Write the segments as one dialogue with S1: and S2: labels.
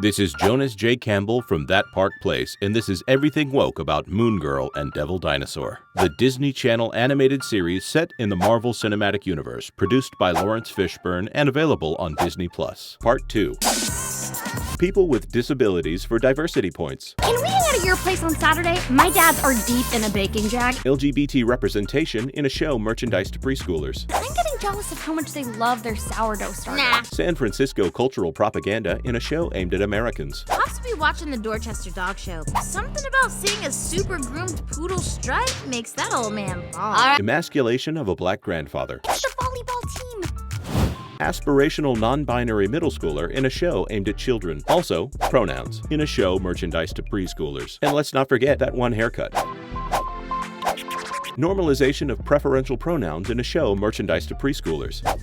S1: This is Jonas J. Campbell from That Park Place, and this is Everything Woke about Moon Girl and Devil Dinosaur, the Disney Channel animated series set in the Marvel Cinematic Universe, produced by Lawrence Fishburne and available on Disney+. Part 2. People with disabilities for diversity points.
S2: Can we hang out at your place on Saturday? My dads are deep in a baking jag.
S1: LGBT representation in a show merchandise to preschoolers.
S2: I'm getting jealous of how much they love their sourdough starter.
S3: Nah.
S1: San Francisco cultural propaganda in a show aimed at Americans.
S3: I'll have to be watching the Dorchester Dog Show. Something about seeing a super groomed poodle strut makes that old man bald. Alright.
S1: Emasculation of a black grandfather.
S2: It's the volleyball team.
S1: Aspirational non-binary middle schooler in a show aimed at children. Also, pronouns in a show merchandise to preschoolers. And let's not forget that one haircut. Normalization of preferential pronouns in a show merchandise to preschoolers.
S2: Oh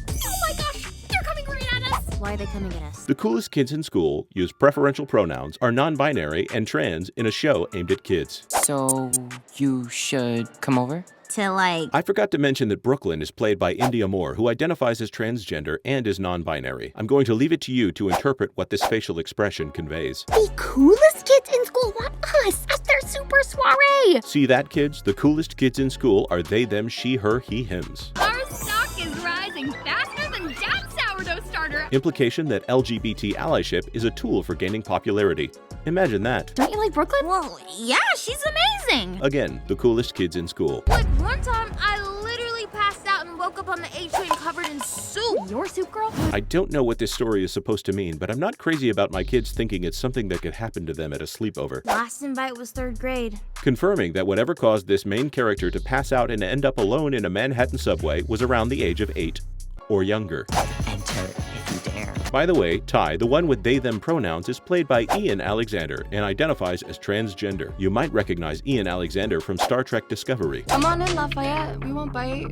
S2: my gosh, they're coming right at us.
S3: Why are they coming at us?
S1: The coolest kids in school use preferential pronouns, are non-binary, and trans in a show aimed at kids.
S4: So, you should come over?
S1: I forgot to mention that Brooklyn is played by India Moore, who identifies as transgender and is non-binary. I'm going to leave it to you to interpret what this facial expression conveys.
S2: The coolest kids in school want us at their super soiree.
S1: See that, kids? The coolest kids in school are they, them, she, her, he, hims.
S2: Our stock is rising faster than Dad's sourdough starter.
S1: Implication that LGBT allyship is a tool for gaining popularity. Imagine that.
S2: Don't you like Brooklyn?
S3: Well, yeah, she's amazing.
S1: Again, the coolest kids in school.
S3: Like one time, I literally passed out and woke up on the A train covered in soup.
S2: Your soup girl?
S1: I don't know what this story is supposed to mean, but I'm not crazy about my kids thinking it's something that could happen to them at a sleepover.
S3: Last invite was 3rd grade.
S1: Confirming that whatever caused this main character to pass out and end up alone in a Manhattan subway was around the age of 8 or younger.
S4: Enter if you dare.
S1: By the way, Ty, the one with they-them pronouns, is played by Ian Alexander and identifies as transgender. You might recognize Ian Alexander from Star Trek Discovery.
S5: Come on in, Lafayette. We won't bite.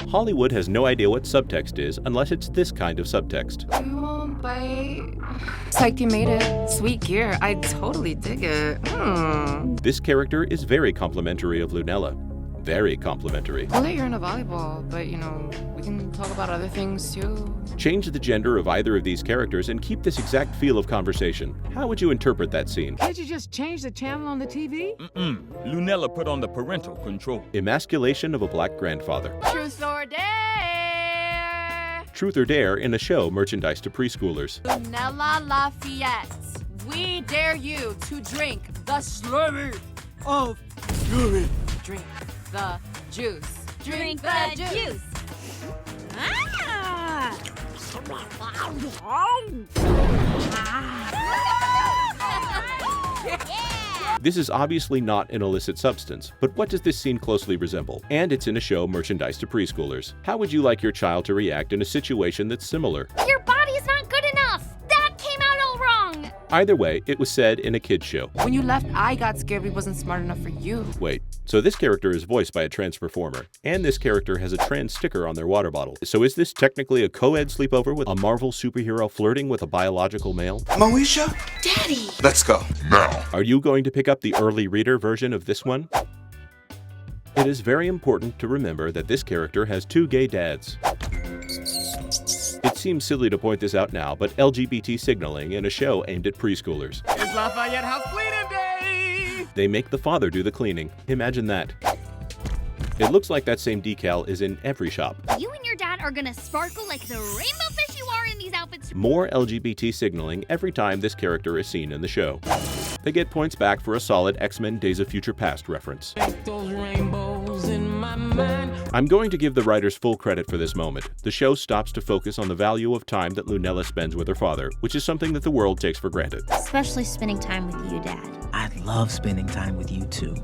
S1: Hollywood has no idea what subtext is unless it's this kind of subtext.
S5: We won't bite. Psyched you made it. Sweet gear. I totally dig it.
S1: This character is very complimentary of Lunella. Very complimentary.
S5: Cool that you're into volleyball, but we can talk about other things too.
S1: Change the gender of either of these characters and keep this exact feel of conversation. How would you interpret that scene?
S6: Can't you just change the channel on the TV?
S7: Lunella put on the parental control.
S1: Emasculation of a black grandfather.
S5: Truth or dare?
S1: Truth or dare in a show merchandise to preschoolers.
S5: Lunella Lafayette, we dare you to drink the slurry of urine. Drink the juice.
S3: Drink the juice. Ah!
S1: This is obviously not an illicit substance, but what does this scene closely resemble? And it's in a show merchandise to preschoolers. How would you like your child to react in a situation that's similar?
S2: Your body's not good enough. That came out all wrong.
S1: Either way, it was said in a kid's show.
S5: When you left, I got scared we wasn't smart enough for you.
S1: Wait, so this character is voiced by a trans performer, and this character has a trans sticker on their water bottle. So is this technically a co-ed sleepover with a Marvel superhero flirting with a biological male?
S8: Moesha?
S2: Daddy.
S8: Let's go. Now.
S1: Are you going to pick up the early reader version of this one? It is very important to remember that this character has 2 gay dads. It seems silly to point this out now, but LGBT signaling in a show aimed at preschoolers.
S7: It's Lafayette House cleaning day!
S1: They make the father do the cleaning. Imagine that. It looks like that same decal is in every shop.
S2: You and your dad are gonna sparkle like the rainbow fish you are in these outfits.
S1: More LGBT signaling every time this character is seen in the show. They get points back for a solid X-Men Days of Future Past reference.
S6: Those rainbows in my mind.
S1: I'm going to give the writers full credit for this moment. The show stops to focus on the value of time that Lunella spends with her father, which is something that the world takes for granted.
S3: Especially spending time with you, Dad.
S9: I love spending time with you too.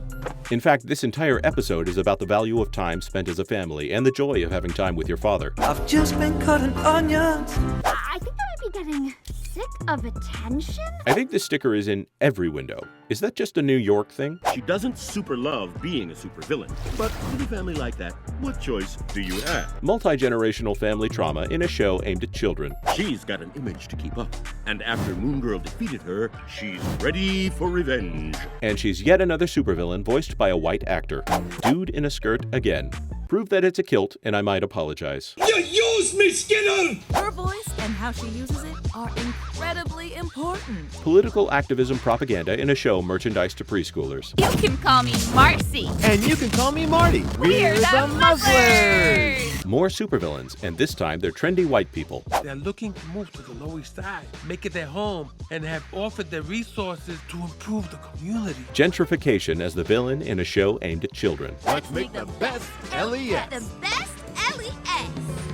S1: In fact, this entire episode is about the value of time spent as a family and the joy of having time with your father.
S9: I've just been cutting onions.
S2: I think I might be getting sick of attention.
S1: I think this sticker is in every window. Is that just a New York thing?
S10: She doesn't super love being a supervillain, but with a family like that, what choice do you have?
S1: Multi-generational family trauma in a show aimed at children.
S10: She's got an image to keep up, and after Moon Girl defeated her, she's ready for revenge.
S1: And she's yet another supervillain voiced by a white actor. Dude in a skirt again. Prove that it's a kilt, and I might apologize.
S11: You used me, Skinner!
S3: Her voice and
S5: and how she uses it are incredibly important.
S1: Political activism propaganda in a show merchandise to preschoolers.
S5: You can call me Marcy.
S11: And you can call me Marty.
S5: We're the Muzzlers.
S1: More supervillains, and this time they're trendy white people.
S12: They're looking to move to the Lower East Side, make it their home, and have offered their resources to improve the community.
S1: Gentrification as the villain in a show aimed at children.
S11: Let's make the best LES.
S3: The best LES.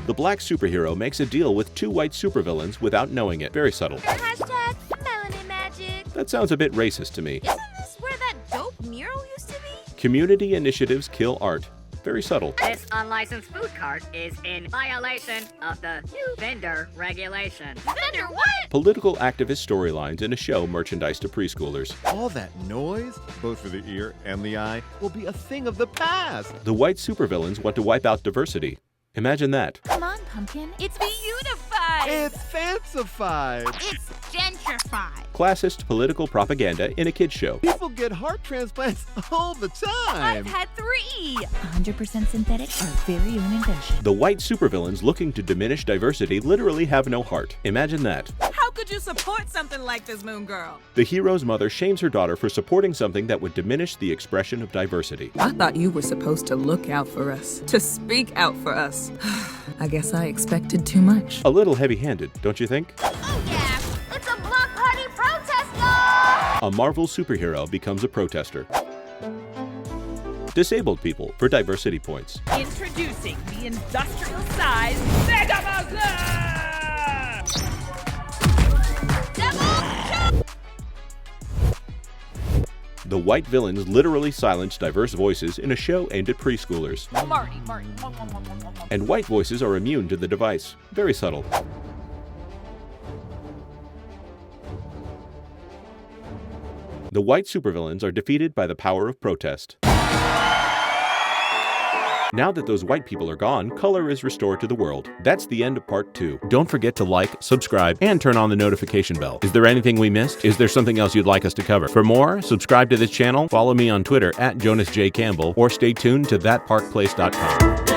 S1: The black superhero makes a deal with two white supervillains without knowing it. Very subtle.
S3: Hashtag melanin magic.
S1: That sounds a bit racist to me.
S3: Isn't this where that dope mural used to be?
S1: Community initiatives kill art. Very subtle.
S13: This unlicensed food cart is in violation of the new vendor regulations.
S3: Vendor what?
S1: Political activist storylines in a show merchandise to preschoolers.
S11: All that noise, both for the ear and the eye, will be a thing of the past.
S1: The white supervillains want to wipe out diversity. Imagine that.
S3: Come on, Pumpkin. It's beautified.
S11: It's fancified.
S3: It's gentrified.
S1: Classist political propaganda in a kids show.
S11: People get heart transplants all the time.
S3: I've had 3.
S5: 100% synthetic, our very own invention.
S1: The white supervillains looking to diminish diversity literally have no heart. Imagine that.
S5: How could you support something like this, Moon Girl?
S1: The hero's mother shames her daughter for supporting something that would diminish the expression of diversity.
S5: I thought you were supposed to look out for us, to speak out for us. I guess I expected too much.
S1: A little heavy-handed, don't you think?
S3: Oh yeah, it's a block party protest, y'all!
S1: A Marvel superhero becomes a protester. Disabled people for diversity points.
S5: Introducing the industrial-sized Mega Bowser!
S1: The white villains literally silence diverse voices in a show aimed at preschoolers.
S5: Marty.
S1: And white voices are immune to the device. Very subtle. The white supervillains are defeated by the power of protest. Now that those white people are gone, color is restored to the world. That's the end of part 2. Don't forget to like, subscribe, and turn on the notification bell. Is there anything we missed? Is there something else you'd like us to cover? For more, subscribe to this channel, follow me on Twitter @JonasJCampbell, or stay tuned to thatparkplace.com.